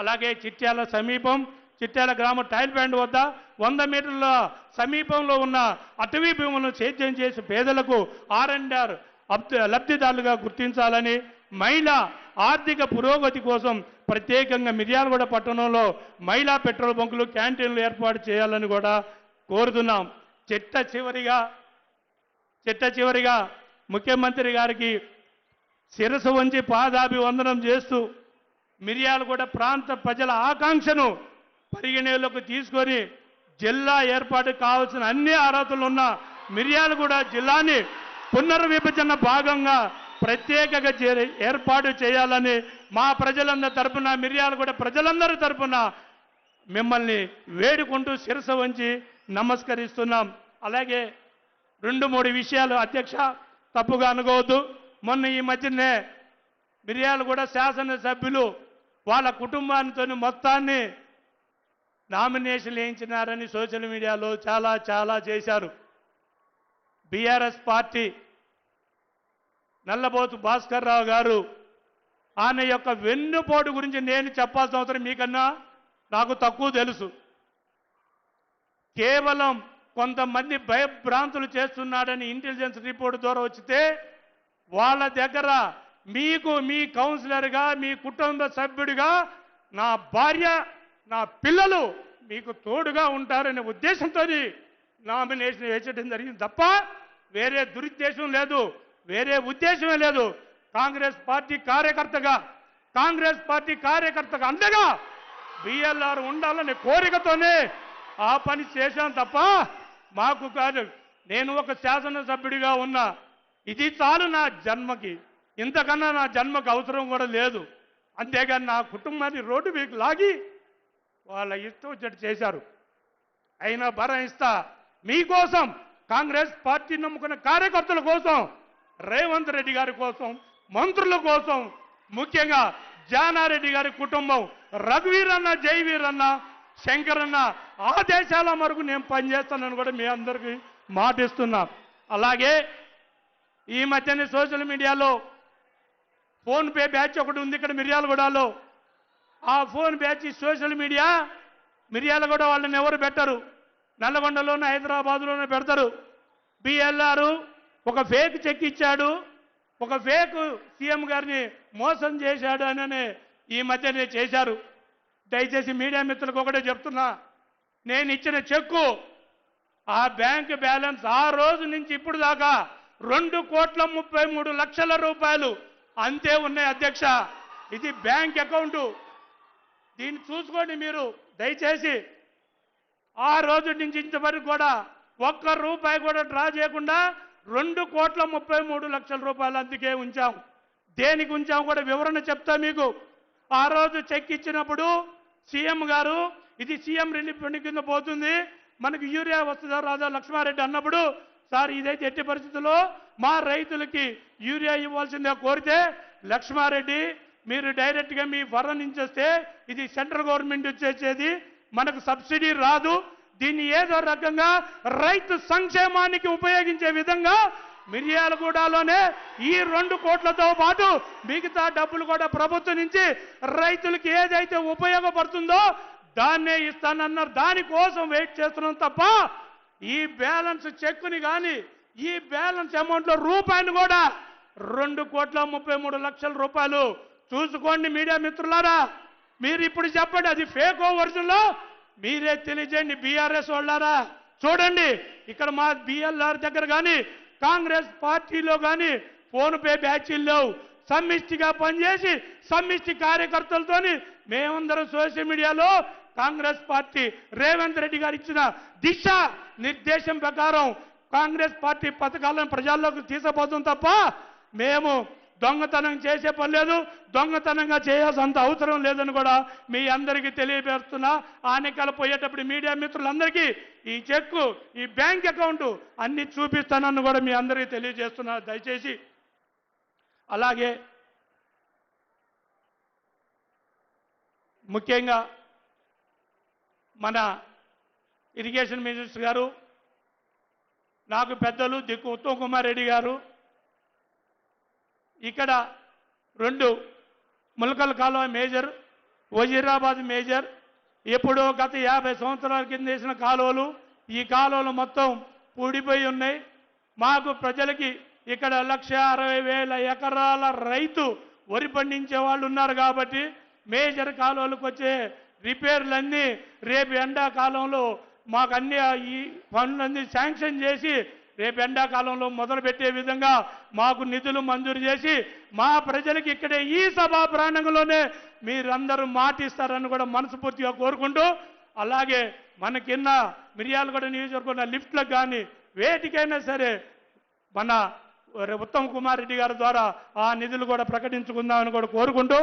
అలాగే చిట్యాల సమీపం చిట్యాల గ్రామ టైల్ బ్యాండ్ వద్ద 100 మీటర్ల సమీపంలో ఉన్న అటవీ భూములను సేద్యం చేసి పేదలకు R&R లబ్ధిదారులుగా గుర్తించాలని మహిళా ఆర్థిక పురోగతి కోసం ప్రత్యేకంగా మిర్యాలగూడ పట్టణంలో మహిళా పెట్రోల్ బంకులు క్యాంటీన్లు ఏర్పాటు చేయాలని కూడా కోరుతున్నాం. చిట్ట చివరిగా ముఖ్యమంత్రి గారికి శిరసు వంచి పాదాభివందనం చేస్తూ మిర్యాలగూడ ప్రాంత ప్రజల ఆకాంక్షను పరిగణలోకి తీసుకొని జిల్లా ఏర్పాటు కావాల్సిన అన్ని అర్హతలు ఉన్న మిర్యాలగూడ జిల్లాని పునర్విభజన భాగంగా ప్రత్యేకంగా ఏర్పాటు చేయాలని మా ప్రజలందరి తరపున మిర్యాలగూడ ప్రజలందరి తరపున మిమ్మల్ని వేడుకుంటూ శిరసు వంచి నమస్కరిస్తున్నాం. అలాగే 2-3 విషయాలు అధ్యక్ష తప్పుగా అనుకోవద్దు. మొన్న ఈ మధ్యనే మిర్యాలగూడ శాసనసభ్యులు వాళ్ళ కుటుంబానితో మొత్తాన్ని నామినేషన్లు వేయించినారని సోషల్ మీడియాలో చాలా చేశారు. బీఆర్ఎస్ పార్టీ నల్లబోతు భాస్కర్ రావు గారు ఆయన యొక్క వెన్నుపోటు గురించి నేను చెప్పాల్సిన అవసరం మీకన్నా నాకు తక్కువ తెలుసు. కేవలం కొంతమంది భయభ్రాంతులు చేస్తున్నాడని ఇంటెలిజెన్స్ రిపోర్ట్ ద్వారా వచ్చితే వాళ్ళ దగ్గర మీకు మీ కౌన్సిలర్గా మీ కుటుంబ సభ్యుడిగా నా భార్య నా పిల్లలు మీకు తోడుగా ఉంటారనే ఉద్దేశంతో నామినేషన్ వేయడం జరిగింది తప్ప వేరే దురుద్దేశం లేదు, వేరే ఉద్దేశమే లేదు. కాంగ్రెస్ పార్టీ కార్యకర్తగా అండగా BLR ఉండాలనే కోరికతోనే ఆ పని చేశాను తప్ప మాకు కాదు. నేను ఒక శాసనసభ్యుడిగా ఉన్నా, ఇది చాలు నా జన్మకి, ఇంతకన్నా నా జన్మకు అవసరం కూడా లేదు. అంతేగాని నా కుటుంబాన్ని రోడ్డు మీకు లాగి వాళ్ళ ఇష్టం వచ్చేట్టు చేశారు. అయినా భరాయిస్తా మీకోసం, కాంగ్రెస్ పార్టీ నమ్ముకున్న కార్యకర్తల కోసం, రేవంత్ రెడ్డి గారి కోసం, మంత్రుల కోసం, ముఖ్యంగా జానారెడ్డి గారి కుటుంబం, రఘువీరన్న, జయవీరన్న, శంకరన్న ఆదేశాల వరకు నేను పనిచేస్తానని కూడా మీ అందరికీ మాటిస్తున్నా. అలాగే ఈ మధ్యనే సోషల్ మీడియాలో ఫోన్పే బ్యాచ్ ఒకటి ఉంది ఇక్కడ మిర్యాలగూడలో. ఆ phone batch social media Miryalaguda వాళ్ళని ఎవరు పెట్టరు, నల్లగొండలోనే హైదరాబాద్లోనే పెడతారు. BLR ఒక ఫేక్ చెక్ ఇచ్చాడు, ఒక ఫేక్ సీఎం గారిని మోసం చేశాడు అని ఈ మధ్యనే చేశారు. దయచేసి మీడియా మిత్రులకు ఒకటే చెప్తున్నా, నేను ఇచ్చిన చెక్కు ఆ బ్యాంక్ బ్యాలెన్స్ ఆ రోజు నుంచి ఇప్పుడు దాకా 2,33,00,000 రూపాయలు అంతే ఉన్నాయి అధ్యక్ష. ఇది బ్యాంక్ అకౌంటు, దీన్ని చూసుకోండి మీరు దయచేసి. ఆ రోజు నుంచి ఇంతవరకు కూడా ఒక్క రూపాయి కూడా డ్రా చేయకుండా 2,33,00,000 రూపాయలు అందుకే ఉంచాం. దేనికి ఉంచాం కూడా వివరణ చెప్తా మీకు. ఆ రోజు చెక్ ఇచ్చినప్పుడు సీఎం గారు ఇది సీఎం రిలీఫ్ ఫండ్ కింద పోతుంది, మనకు యూరియా వస్తుందా రాదా లక్ష్మారెడ్డి అన్నప్పుడు, సార్ ఇదైతే ఎట్టి పరిస్థితుల్లో మా రైతులకి యూరియా ఇవ్వాల్సిందే కోరితే, లక్ష్మారెడ్డి మీరు డైరెక్ట్గా మీ ఫరం నుంచి వస్తే ఇది సెంట్రల్ గవర్నమెంట్ వచ్చేది, మనకు సబ్సిడీ రాదు, దీన్ని ఏదో రకంగా రైతు సంక్షేమానికి ఉపయోగించే విధంగా మిర్యాలగూడలోనే ఈ 2 కోట్లతో పాటు మిగతా డబ్బులు కూడా ప్రభుత్వం నుంచి రైతులకి ఏదైతే ఉపయోగపడుతుందో దాన్నే ఇస్తానన్నారు. దానికోసం వెయిట్ చేస్తున్నాం తప్ప ఈ బ్యాలెన్స్ చెక్కుని కానీ ఈ బ్యాలెన్స్ అమౌంట్లో రూపాయిని కూడా 2,33,00,000 రూపాయలు చూసుకోండి మీడియా మిత్రులారా. మీరు ఇప్పుడు చెప్పండి అది ఫేక్ వర్షన్లో మీరే తెలియజేయండి. BRS వాళ్ళారా చూడండి, ఇక్కడ మా BLR దగ్గర కానీ కాంగ్రెస్ పార్టీలో కానీ ఫోన్పే బ్యాచీల్లో సమిష్టిగా పనిచేసి సమిష్టి కార్యకర్తలతోని మేమందరం సోషల్ మీడియాలో కాంగ్రెస్ పార్టీ రేవంత్ రెడ్డి గారు ఇచ్చిన దిశ నిర్దేశం ప్రకారం కాంగ్రెస్ పార్టీ పథకాలను ప్రజల్లోకి తీసుకుపోతుంది తప్ప మేము దొంగతనం చేసే పని లేదు, దొంగతనంగా చేయాల్సినంత అవసరం లేదని కూడా మీ అందరికీ తెలియపరుస్తున్నా. ఆనకాలు పోయేటప్పుడు మీడియా మిత్రులందరికీ ఈ చెక్కు ఈ బ్యాంక్ అకౌంట్ అన్ని చూపిస్తానని కూడా మీ అందరికీ తెలియజేస్తున్నా దయచేసి. అలాగే ముఖ్యంగా మన ఇరిగేషన్ మినిస్టర్ గారు, నాకు పెద్దలు దిక్కు ఉత్తమ్ కుమార్ రెడ్డి గారు ఇక్కడ 2 ములకల కాలువ మేజర్ వజీరాబాద్ మేజర్ ఎప్పుడో గత 50 సంవత్సరాల కింద వేసిన కాలువలు, ఈ కాలువలు మొత్తం పూడిపోయి ఉన్నాయి. మాకు ప్రజలకి ఇక్కడ 1,60,000 ఎకరాల రైతు వరి పండించే వాళ్ళు ఉన్నారు కాబట్టి మేజర్ కాలువలకు వచ్చే రిపేర్లన్నీ రేపు ఎండాకాలంలో మాకు అన్ని ఈ పనులన్నీ శాంక్షన్ చేసి రేపు ఎండాకాలంలో మొదలుపెట్టే విధంగా మాకు నిధులు మంజూరు చేసి మా ప్రజలకి ఇక్కడే ఈ సభా ప్రాంగణంలోనే మీరందరూ మాటిస్తారని కూడా మనస్ఫూర్తిగా కోరుకుంటూ, అలాగే మనకిన్న మిర్యాలగూడ నియోజకవర్గం లిఫ్ట్లకు కానీ వేటికైనా సరే మన ఉత్తమ్ కుమార్ రెడ్డి గారి ద్వారా ఆ నిధులు కూడా ప్రకటించుకుందామని కూడా కోరుకుంటూ,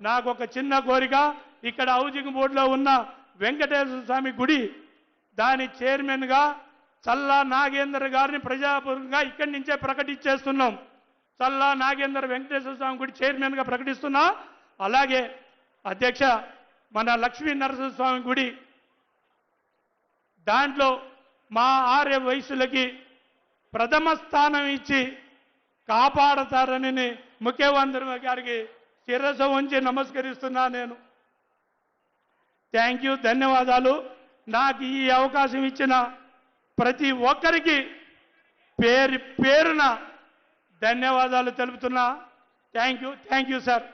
నాకు ఒక చిన్న కోరిక, ఇక్కడ హౌసింగ్ బోర్డులో ఉన్న వెంకటేశ్వర స్వామి గుడి దాని చైర్మన్గా చల్లా నాగేందర్ గారిని ప్రజాపూర్వకంగా ఇక్కడి నుంచే ప్రకటించేస్తున్నాం. చల్లా నాగేందర్ వెంకటేశ్వర స్వామి గుడి చైర్మన్గా ప్రకటిస్తున్నా. అలాగే అధ్యక్ష, మన లక్ష్మీ నరసింహస్వామి గుడి దాంట్లో మా ఆర్య వయసులకి ప్రథమ స్థానం ఇచ్చి కాపాడతారని ముఖ్యమంత్రి గారికి శిరస్సు ఉంచి నమస్కరిస్తున్నా. నేను థ్యాంక్ యూ, ధన్యవాదాలు. నాకు ఈ అవకాశం ఇచ్చిన ప్రతి ఒక్కరికి పేరున ధన్యవాదాలు తెలుపుతున్నా. Thank you sir.